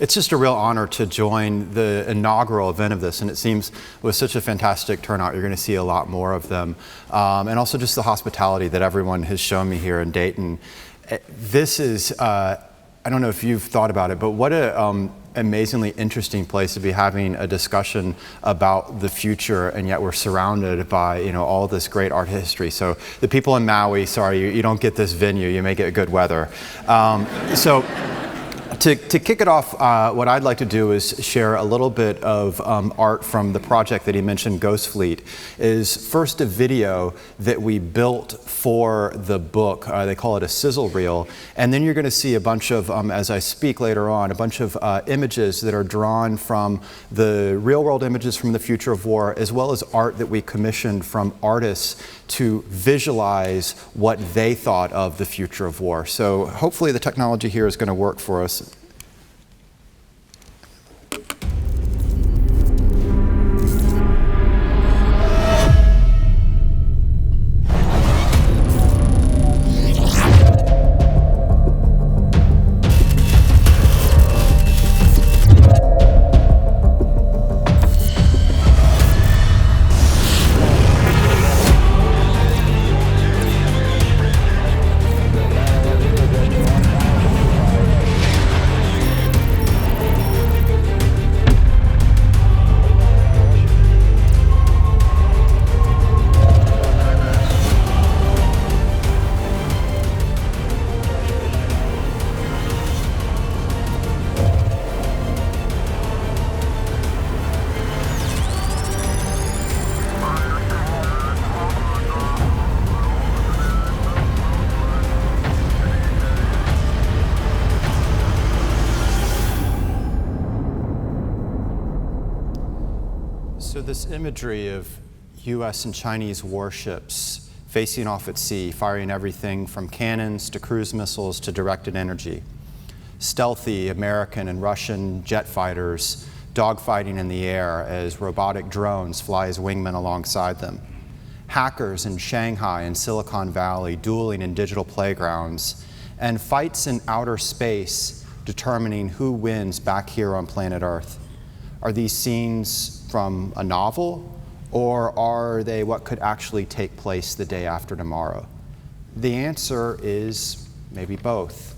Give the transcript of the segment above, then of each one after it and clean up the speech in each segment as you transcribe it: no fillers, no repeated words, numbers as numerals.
It's just a real honor to join the inaugural event of this, and it seems with such a fantastic turnout, you're going to see a lot more of them. And also just the hospitality that everyone has shown me here in Dayton. This is, I don't know if you've thought about it, but what a amazingly interesting place to be having a discussion about the future, and yet we're surrounded by all this great art history. So the people in Maui, sorry, you don't get this venue, you may get good weather. To kick it off, what I'd like to do is share a little bit of art from the project that he mentioned, Ghost Fleet. Is first a video that we built for the book. They call it a Sizzle Reel. And then you're going to see a bunch of, as I speak later on, a bunch of images that are drawn from the real world images from the future of war, as well as art that we commissioned from artists to visualize what they thought of the future of war. So hopefully the technology here is going to work for us. So this imagery of US and Chinese warships facing off at sea, firing everything from cannons to cruise missiles to directed energy. Stealthy American and Russian jet fighters dogfighting in the air as robotic drones fly as wingmen alongside them. Hackers in Shanghai and Silicon Valley dueling in digital playgrounds, and fights in outer space determining who wins back here on planet Earth. Are these scenes from a novel, or are they what could actually take place the day after tomorrow? The answer is maybe both.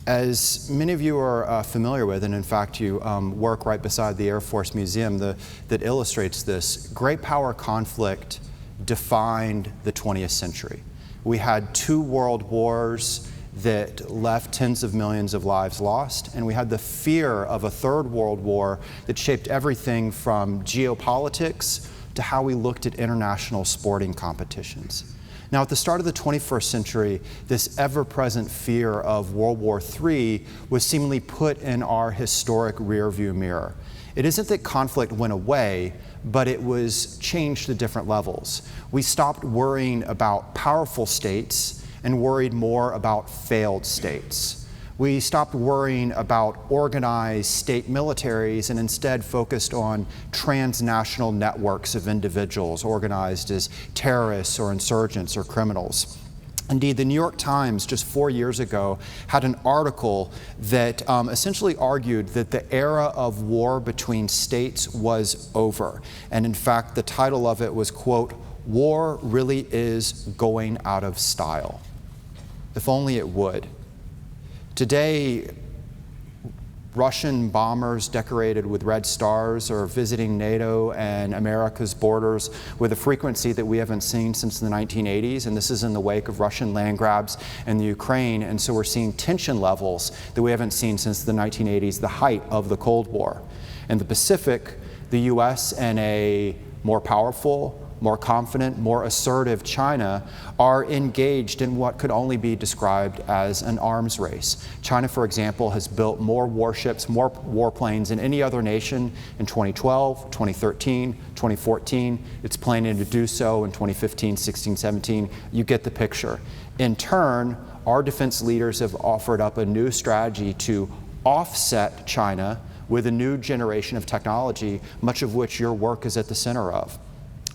As many of you are familiar with, and in fact you work right beside the Air Force Museum that illustrates this, great power conflict defined the 20th century. We had 2 world wars that left tens of millions of lives lost, and we had the fear of a 3rd world war that shaped everything from geopolitics to how we looked at international sporting competitions. Now, at the start of the 21st century, this ever-present fear of World War III was seemingly put in our historic rearview mirror. It isn't that conflict went away, but it was changed to different levels. We stopped worrying about powerful states and worried more about failed states. We stopped worrying about organized state militaries and instead focused on transnational networks of individuals organized as terrorists or insurgents or criminals. Indeed, the New York Times just 4 years ago had an article that essentially argued that the era of war between states was over. And in fact, the title of it was, quote, "War really is going out of style." If only it would. Today, Russian bombers decorated with red stars are visiting NATO and America's borders with a frequency that we haven't seen since the 1980s, and this is in the wake of Russian land grabs in the Ukraine, and so we're seeing tension levels that we haven't seen since the 1980s, the height of the Cold War. In the Pacific, the US and a more powerful, more confident, more assertive China are engaged in what could only be described as an arms race. China, for example, has built more warships, more warplanes than any other nation in 2012, 2013, 2014. It's planning to do so in 2015, 16, 17. You get the picture. In turn, our defense leaders have offered up a new strategy to offset China with a new generation of technology, much of which your work is at the center of.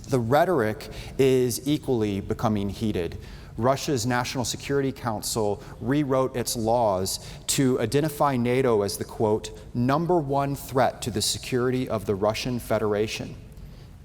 The rhetoric is equally becoming heated. Russia's National Security Council rewrote its laws to identify NATO as the, quote, #1 threat to the security of the Russian Federation.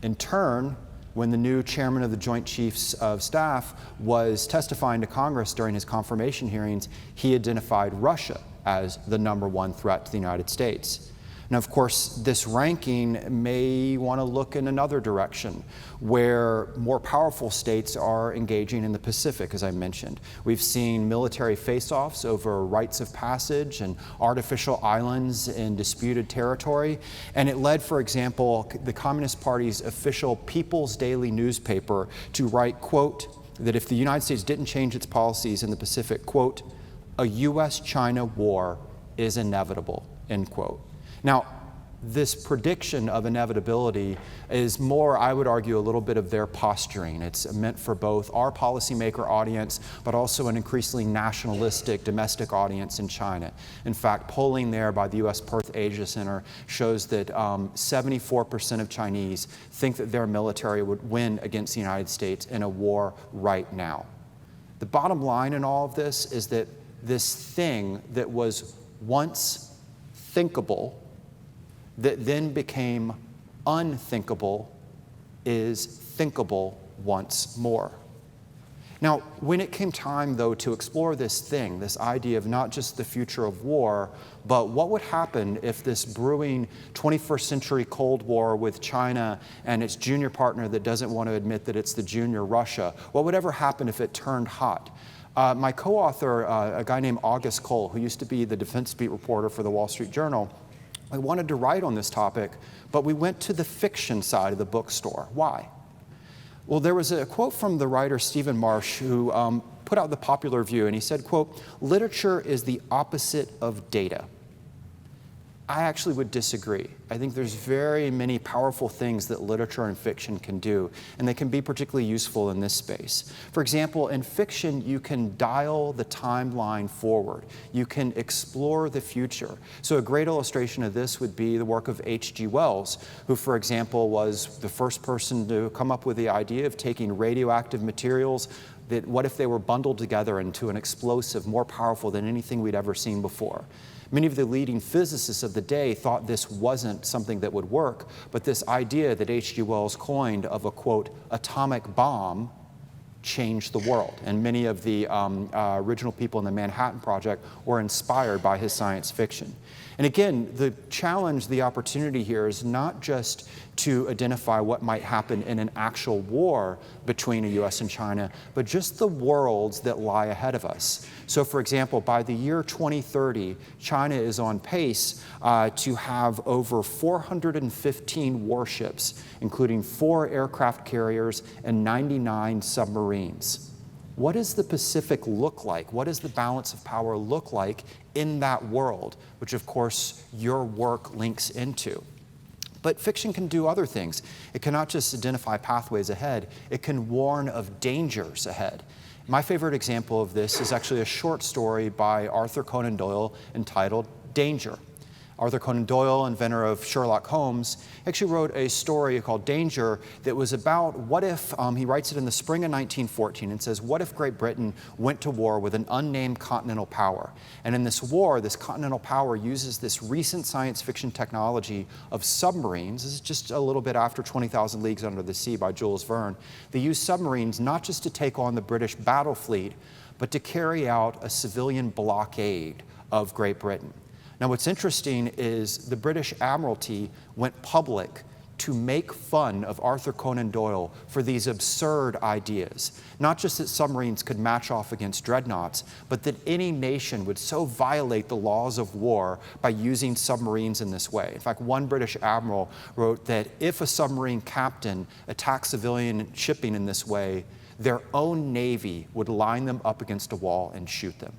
In turn, when the new chairman of the Joint Chiefs of Staff was testifying to Congress during his confirmation hearings, he identified Russia as the #1 threat to the United States. Now, of course, this ranking may want to look in another direction, where more powerful states are engaging in the Pacific, as I mentioned. We've seen military face-offs over rites of passage and artificial islands in disputed territory, and it led, for example, the Communist Party's official People's Daily newspaper to write, quote, that if the United States didn't change its policies in the Pacific, quote, a U.S.-China war is inevitable, end quote. Now, this prediction of inevitability is more, I would argue, a little bit of their posturing. It's meant for both our policymaker audience, but also an increasingly nationalistic domestic audience in China. In fact, polling there by the U.S. Perth Asia Center shows that 74% of Chinese think that their military would win against the United States in a war right now. The bottom line in all of this is that this thing that was once thinkable, that then became unthinkable, is thinkable once more. Now, when it came time, though, to explore this thing, this idea of not just the future of war, but what would happen if this brewing 21st century Cold War with China and its junior partner that doesn't want to admit that it's the junior Russia, what would ever happen if it turned hot? My co-author, a guy named August Cole, who used to be the defense beat reporter for the Wall Street Journal, I wanted to write on this topic, but we went to the fiction side of the bookstore. Why? Well, there was a quote from the writer Stephen Marsh who put out the popular view, and he said, quote, literature is the opposite of data. I actually would disagree. I think there's very many powerful things that literature and fiction can do, and they can be particularly useful in this space. For example, in fiction, you can dial the timeline forward. You can explore the future. So a great illustration of this would be the work of H.G. Wells, who, for example, was the first person to come up with the idea of taking radioactive materials that what if they were bundled together into an explosive more powerful than anything we'd ever seen before. Many of the leading physicists of the day thought this wasn't something that would work, but this idea that H.G. Wells coined of a, quote, atomic bomb changed the world. And many of the original people in the Manhattan Project were inspired by his science fiction. And again, the challenge, the opportunity here is not just to identify what might happen in an actual war between the US and China, but just the worlds that lie ahead of us. So for example, by the year 2030, China is on pace to have over 415 warships, including 4 aircraft carriers and 99 submarines. What does the Pacific look like? What does the balance of power look like in that world, which of course your work links into? But fiction can do other things. It cannot just identify pathways ahead, it can warn of dangers ahead. My favorite example of this is actually a short story by Arthur Conan Doyle entitled Danger. Arthur Conan Doyle, inventor of Sherlock Holmes, actually wrote a story called Danger that was about what if, he writes it in the spring of 1914 and says, what if Great Britain went to war with an unnamed continental power? And in this war, this continental power uses this recent science fiction technology of submarines. This is just a little bit after 20,000 Leagues Under the Sea by Jules Verne. They use submarines not just to take on the British battle fleet, but to carry out a civilian blockade of Great Britain. Now, what's interesting is the British Admiralty went public to make fun of Arthur Conan Doyle for these absurd ideas. Not just that submarines could match off against dreadnoughts, but that any nation would so violate the laws of war by using submarines in this way. In fact, one British admiral wrote that if a submarine captain attacked civilian shipping in this way, their own navy would line them up against a wall and shoot them.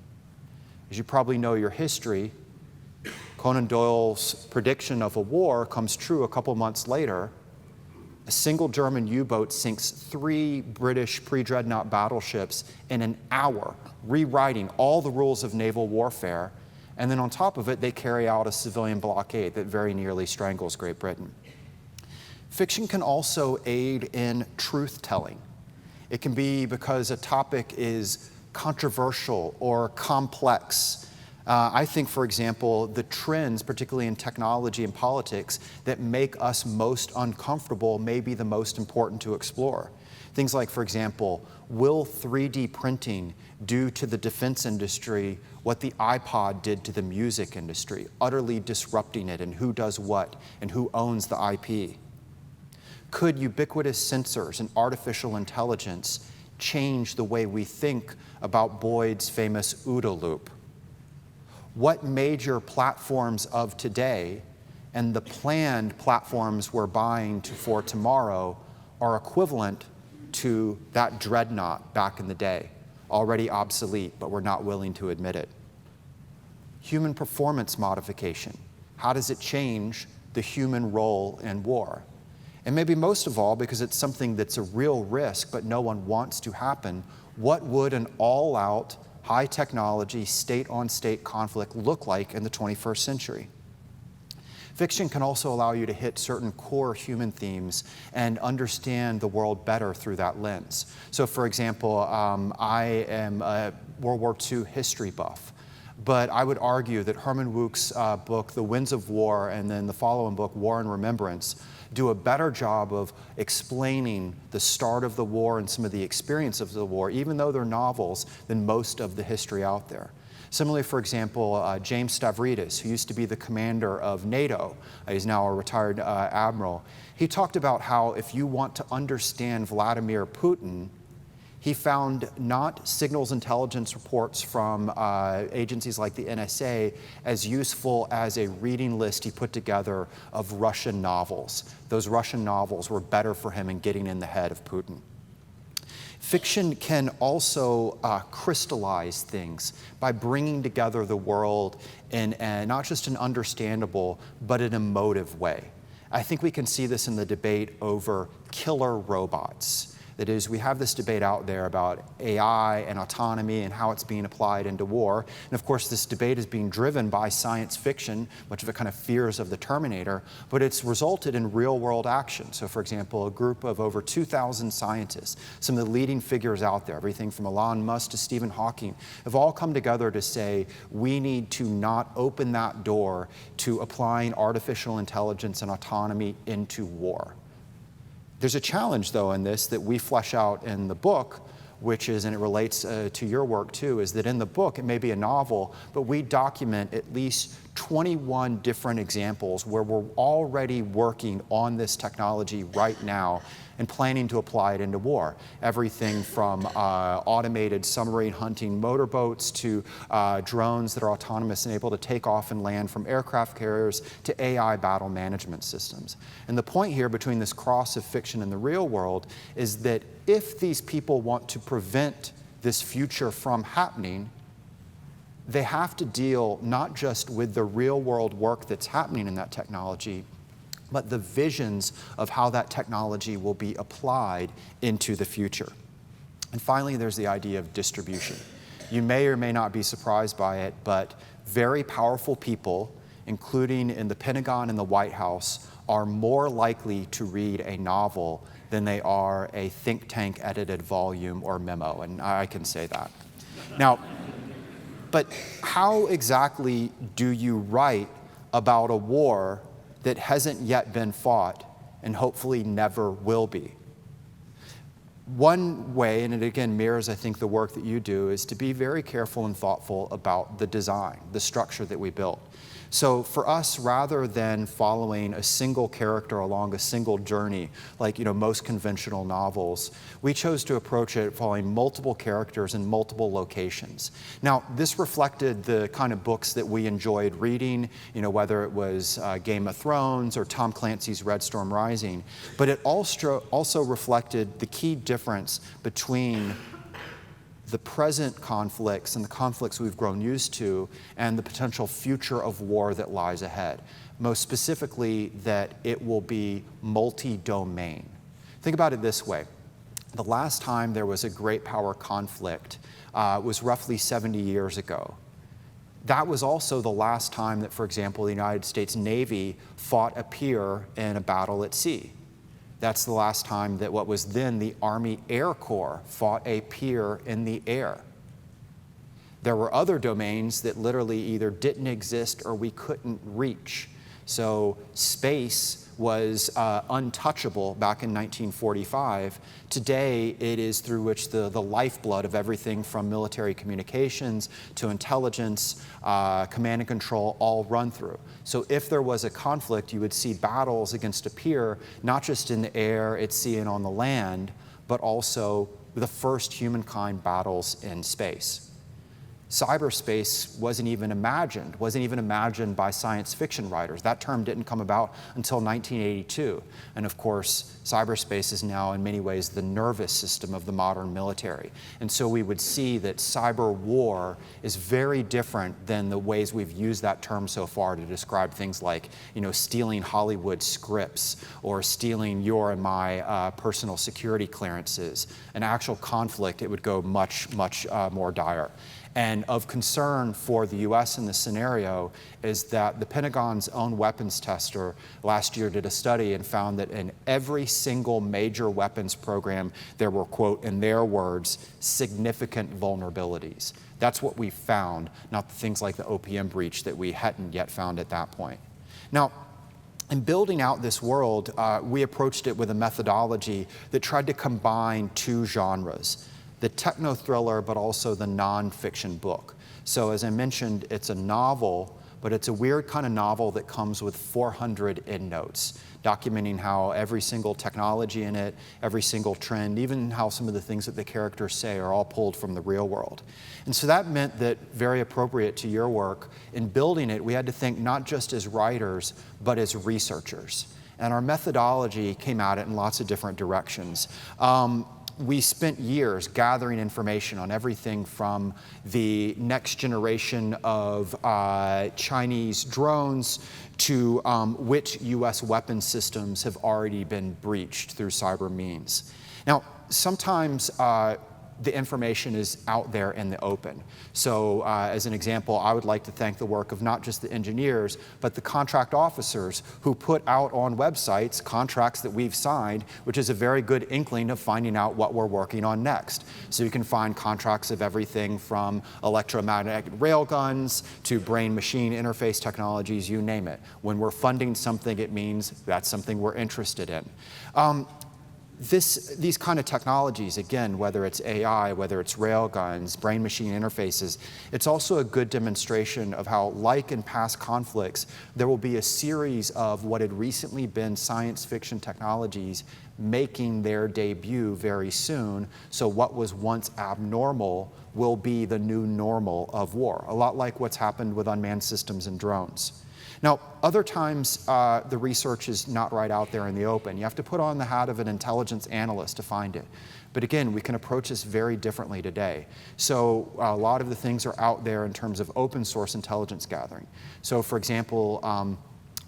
As you probably know your history, Conan Doyle's prediction of a war comes true a couple months later. A single German U-boat sinks 3 British pre-dreadnought battleships in an hour, rewriting all the rules of naval warfare. And then on top of it, they carry out a civilian blockade that very nearly strangles Great Britain. Fiction can also aid in truth-telling. It can be because a topic is controversial or complex. I think, for example, the trends, particularly in technology and politics, that make us most uncomfortable may be the most important to explore. Things like, for example, will 3D printing do to the defense industry what the iPod did to the music industry, utterly disrupting it, and who does what, and who owns the IP? Could ubiquitous sensors and artificial intelligence change the way we think about Boyd's famous OODA loop? What major platforms of today and the planned platforms we're buying for tomorrow are equivalent to that dreadnought back in the day, already obsolete, but we're not willing to admit it? Human performance modification. How does it change the human role in war? And maybe most of all, because it's something that's a real risk but no one wants to happen, what would an all-out, high-technology, state-on-state conflict look like in the 21st century? Fiction can also allow you to hit certain core human themes and understand the world better through that lens. So for example, I am a World War II history buff, but I would argue that Herman Wouk's book, The Winds of War, and then the following book, War and Remembrance, do a better job of explaining the start of the war and some of the experience of the war, even though they're novels, than most of the history out there. Similarly, for example, James Stavridis, who used to be the commander of NATO, he's now a retired admiral, he talked about how if you want to understand Vladimir Putin, he found not signals intelligence reports from agencies like the NSA as useful as a reading list he put together of Russian novels. Those Russian novels were better for him in getting in the head of Putin. Fiction can also crystallize things by bringing together the world in not just an understandable, but an emotive way. I think we can see this in the debate over killer robots. That is, we have this debate out there about AI and autonomy and how it's being applied into war. And of course, this debate is being driven by science fiction, much of it kind of fears of the Terminator, but it's resulted in real-world action. So for example, a group of over 2,000 scientists, some of the leading figures out there, everything from Elon Musk to Stephen Hawking, have all come together to say, we need to not open that door to applying artificial intelligence and autonomy into war. There's a challenge, though, in this that we flesh out in the book, which is, and it relates to your work too, is that in the book, it may be a novel, but we document at least 21 different examples where we're already working on this technology right now and planning to apply it into war. Everything from automated submarine hunting motorboats to drones that are autonomous and able to take off and land from aircraft carriers to AI battle management systems. And the point here between this cross of fiction and the real world is that if these people want to prevent this future from happening, they have to deal not just with the real world work that's happening in that technology, but the visions of how that technology will be applied into the future. And finally, there's the idea of distribution. You may or may not be surprised by it, but very powerful people, including in the Pentagon and the White House, are more likely to read a novel than they are a think tank edited volume or memo, and I can say that. Now, but how exactly do you write about a war that hasn't yet been fought and hopefully never will be? One way, and it again mirrors, I think, the work that you do, is to be very careful and thoughtful about the design, the structure that we built. So for us, rather than following a single character along a single journey, like most conventional novels, we chose to approach it following multiple characters in multiple locations. Now, this reflected the kind of books that we enjoyed reading, whether it was Game of Thrones or Tom Clancy's Red Storm Rising, but it also reflected the key difference between the present conflicts and the conflicts we've grown used to and the potential future of war that lies ahead. Most specifically, that it will be multi-domain. Think about it this way. The last time there was a great power conflict was roughly 70 years ago. That was also the last time that, for example, the United States Navy fought a peer in a battle at sea. That's the last time that what was then the Army Air Corps fought a peer in the air. There were other domains that literally either didn't exist or we couldn't reach. So space was untouchable back in 1945. Today, it is through which the lifeblood of everything from military communications to intelligence, command and control all run through. So if there was a conflict, you would see battles against a peer, not just in the air, at sea, and on the land, but also the first humankind battles in space. Cyberspace wasn't even imagined by science fiction writers. That term didn't come about until 1982. And of course, cyberspace is now in many ways the nervous system of the modern military. And so we would see that cyber war is very different than the ways we've used that term so far to describe things like, stealing Hollywood scripts or stealing your and my personal security clearances. An actual conflict, it would go much, much more dire. And of concern for the US in this scenario is that the Pentagon's own weapons tester last year did a study and found that in every single major weapons program, there were, quote, in their words, significant vulnerabilities. That's what we found, not the things like the OPM breach that we hadn't yet found at that point. Now, in building out this world, we approached it with a methodology that tried to combine two genres. The techno-thriller, but also the nonfiction book. So as I mentioned, it's a novel, but it's a weird kind of novel that comes with 400 endnotes, documenting how every single technology in it, every single trend, even how some of the things that the characters say are all pulled from the real world. And so that meant that, very appropriate to your work, in building it, we had to think not just as writers, but as researchers. And our methodology came at it in lots of different directions. We spent years gathering information on everything from the next generation of Chinese drones to which US weapon systems have already been breached through cyber means. Now, sometimes the information is out there in the open. So as an example, I would like to thank the work of not just the engineers, but the contract officers who put out on websites contracts that we've signed, which is a very good inkling of finding out what we're working on next. So you can find contracts of everything from electromagnetic railguns to brain-machine interface technologies, you name it. When we're funding something, it means that's something we're interested in. These kind of technologies, again, whether it's AI, whether it's railguns, brain-machine interfaces, it's also a good demonstration of how, like in past conflicts, there will be a series of what had recently been science fiction technologies making their debut very soon. So what was once abnormal will be the new normal of war, a lot like what's happened with unmanned systems and drones. Now, other times, the research is not right out there in the open. You have to put on the hat of an intelligence analyst to find it. But again, we can approach this very differently today. So a lot of the things are out there in terms of open source intelligence gathering. So for example,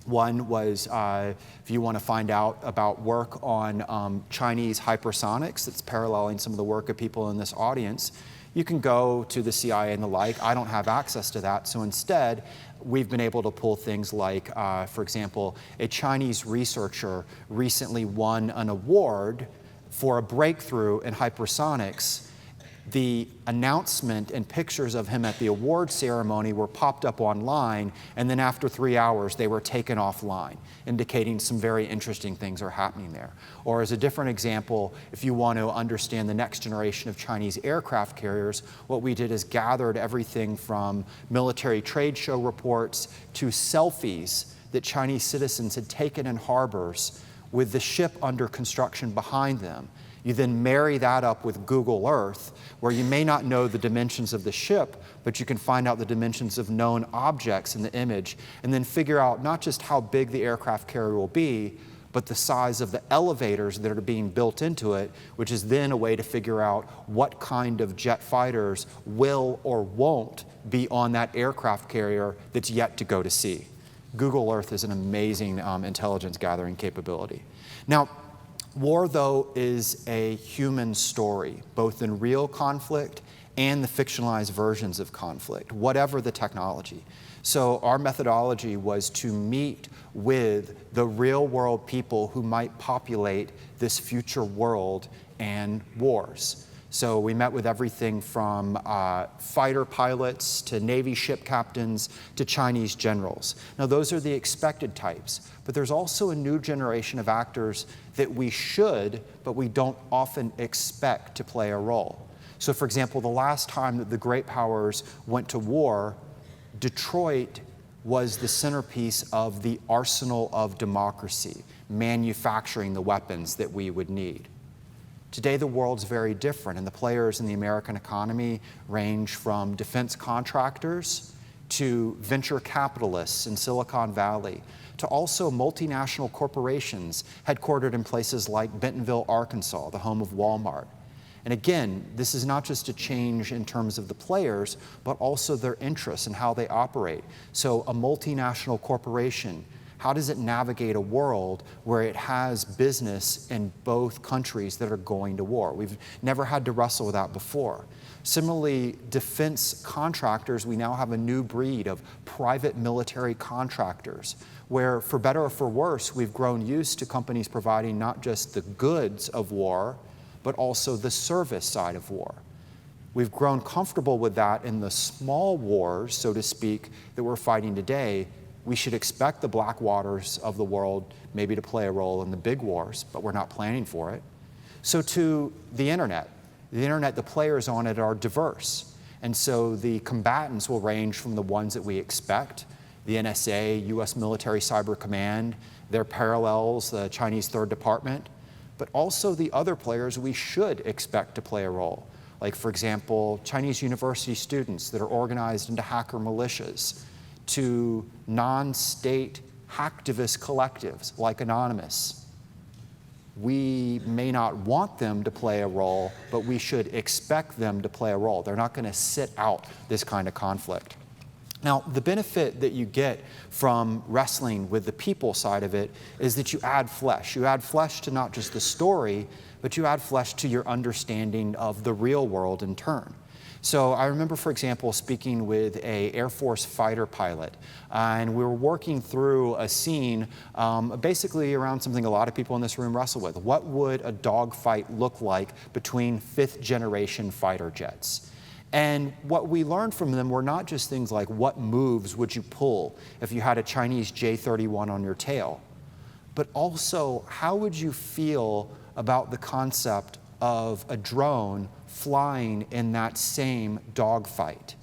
one was if you want to find out about work on Chinese hypersonics that's paralleling some of the work of people in this audience, you can go to the CIA and the like. I don't have access to that, so instead, we've been able to pull things like, for example, a Chinese researcher recently won an award for a breakthrough in hypersonics. The announcement and pictures of him at the award ceremony were popped up online, and then after 3 hours, they were taken offline, indicating some very interesting things are happening there. Or as a different example, if you want to understand the next generation of Chinese aircraft carriers, what we did is gathered everything from military trade show reports to selfies that Chinese citizens had taken in harbors with the ship under construction behind them. You then marry that up with Google Earth, where you may not know the dimensions of the ship, but you can find out the dimensions of known objects in the image, and then figure out not just how big the aircraft carrier will be, but the size of the elevators that are being built into it, which is then a way to figure out what kind of jet fighters will or won't be on that aircraft carrier that's yet to go to sea. Google Earth is an amazing intelligence gathering capability. Now, war, though, is a human story, both in real conflict and the fictionalized versions of conflict, whatever the technology. So our methodology was to meet with the real world people who might populate this future world and wars. So we met with everything from fighter pilots to Navy ship captains to Chinese generals. Now those are the expected types, but there's also a new generation of actors that we should, but we don't often expect to play a role. So for example, the last time that the great powers went to war, Detroit was the centerpiece of the arsenal of democracy, manufacturing the weapons that we would need. Today, the world's very different, and the players in the American economy range from defense contractors to venture capitalists in Silicon Valley, to also multinational corporations headquartered in places like Bentonville, Arkansas, the home of Walmart. And again, this is not just a change in terms of the players, but also their interests and how they operate. So a multinational corporation, how does it navigate a world where it has business in both countries that are going to war? We've never had to wrestle with that before. Similarly, defense contractors, we now have a new breed of private military contractors, where for better or for worse, we've grown used to companies providing not just the goods of war, but also the service side of war. We've grown comfortable with that in the small wars, so to speak, that we're fighting today. We should expect the Blackwaters of the world maybe to play a role in the big wars, but we're not planning for it. So to the internet, the players on it are diverse. And so the combatants will range from the ones that we expect, the NSA, US Military Cyber Command, their parallels, the Chinese Third Department, but also the other players we should expect to play a role. Like, for example, Chinese university students that are organized into hacker militias, to non-state hacktivist collectives like Anonymous. We may not want them to play a role, but we should expect them to play a role. They're not going to sit out this kind of conflict. Now, the benefit that you get from wrestling with the people side of it is that you add flesh. You add flesh to not just the story, but you add flesh to your understanding of the real world in turn. So I remember, for example, speaking with an Air Force fighter pilot, and we were working through a scene basically around something a lot of people in this room wrestle with. What would a dogfight look like between fifth-generation fighter jets? And what we learned from them were not just things like what moves would you pull if you had a Chinese J-31 on your tail, but also how would you feel about the concept of a drone flying in that same dogfight.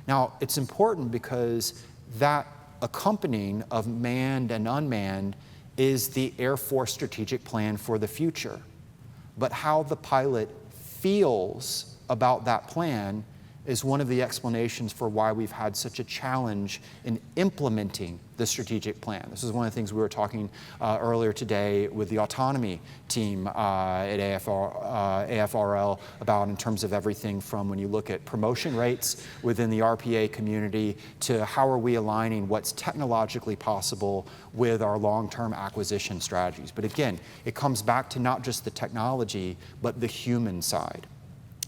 Now, it's important because that accompanying of manned and unmanned is the Air Force strategic plan for the future. But how the pilot feels about that plan is one of the explanations for why we've had such a challenge in implementing the strategic plan. This is one of the things we were talking earlier today with the autonomy team at AFRL about in terms of everything from when you look at promotion rates within the RPA community to how are we aligning what's technologically possible with our long-term acquisition strategies. But again, it comes back to not just the technology, but the human side.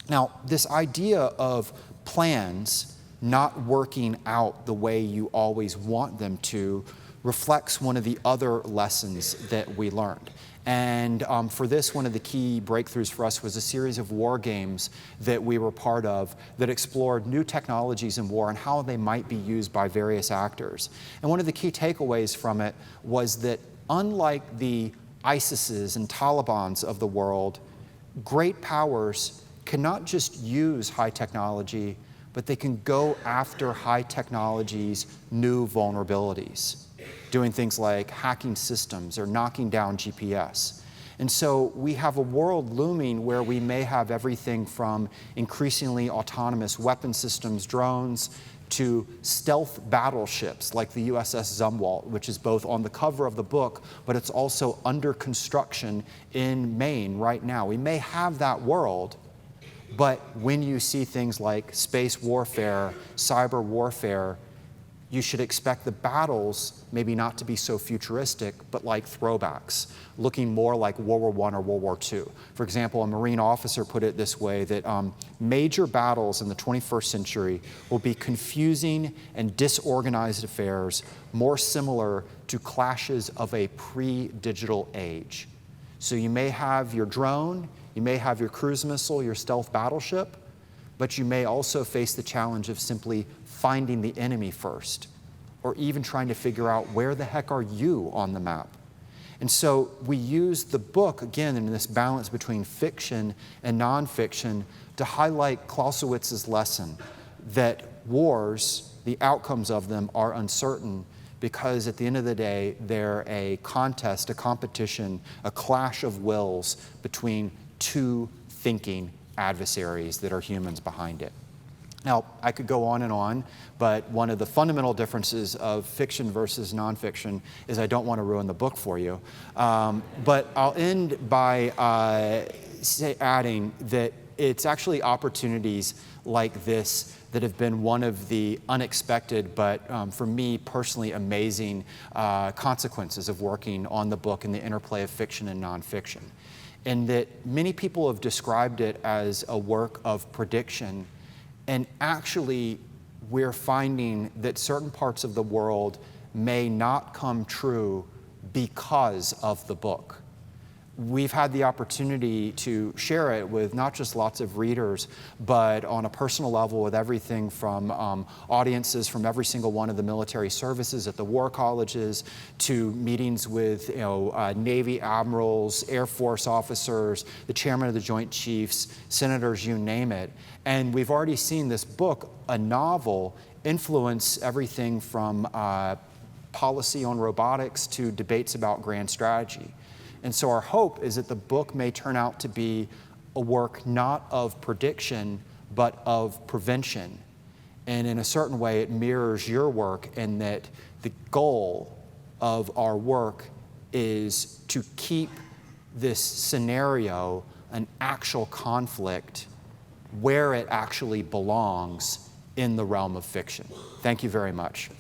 Now, this idea of plans not working out the way you always want them to reflects one of the other lessons that we learned. And for this, one of the key breakthroughs for us was a series of war games that we were part of that explored new technologies in war and how they might be used by various actors. And one of the key takeaways from it was that unlike the ISISes and Talibans of the world, great powers cannot just use high technology, but they can go after high technology's new vulnerabilities, doing things like hacking systems or knocking down GPS. And so we have a world looming where we may have everything from increasingly autonomous weapon systems, drones, to stealth battleships like the USS Zumwalt, which is both on the cover of the book, but it's also under construction in Maine right now. We may have that world, but when you see things like space warfare, cyber warfare, you should expect the battles maybe not to be so futuristic, but like throwbacks, looking more like World War I or World War II. For example, a Marine officer put it this way, that major battles in the 21st century will be confusing and disorganized affairs more similar to clashes of a pre-digital age. So you may have your drone, you may have your cruise missile, your stealth battleship, but you may also face the challenge of simply finding the enemy first, or even trying to figure out where the heck are you on the map. And so we use the book, again, in this balance between fiction and nonfiction to highlight Clausewitz's lesson that wars, the outcomes of them are uncertain because at the end of the day, they're a contest, a competition, a clash of wills between two thinking adversaries that are humans behind it. Now, I could go on, but one of the fundamental differences of fiction versus nonfiction is I don't want to ruin the book for you. But I'll end by adding that it's actually opportunities like this that have been one of the unexpected, but for me personally amazing consequences of working on the book and the interplay of fiction and nonfiction. And that many people have described it as a work of prediction, and actually we're finding that certain parts of the world may not come true because of the book. We've had the opportunity to share it with not just lots of readers, but on a personal level with everything from audiences from every single one of the military services at the war colleges to meetings with Navy admirals, Air Force officers, the chairman of the Joint Chiefs, senators, you name it. And we've already seen this book, a novel, influence everything from policy on robotics to debates about grand strategy. And so our hope is that the book may turn out to be a work not of prediction, but of prevention. And in a certain way, it mirrors your work in that the goal of our work is to keep this scenario, an actual conflict, where it actually belongs in the realm of fiction. Thank you very much.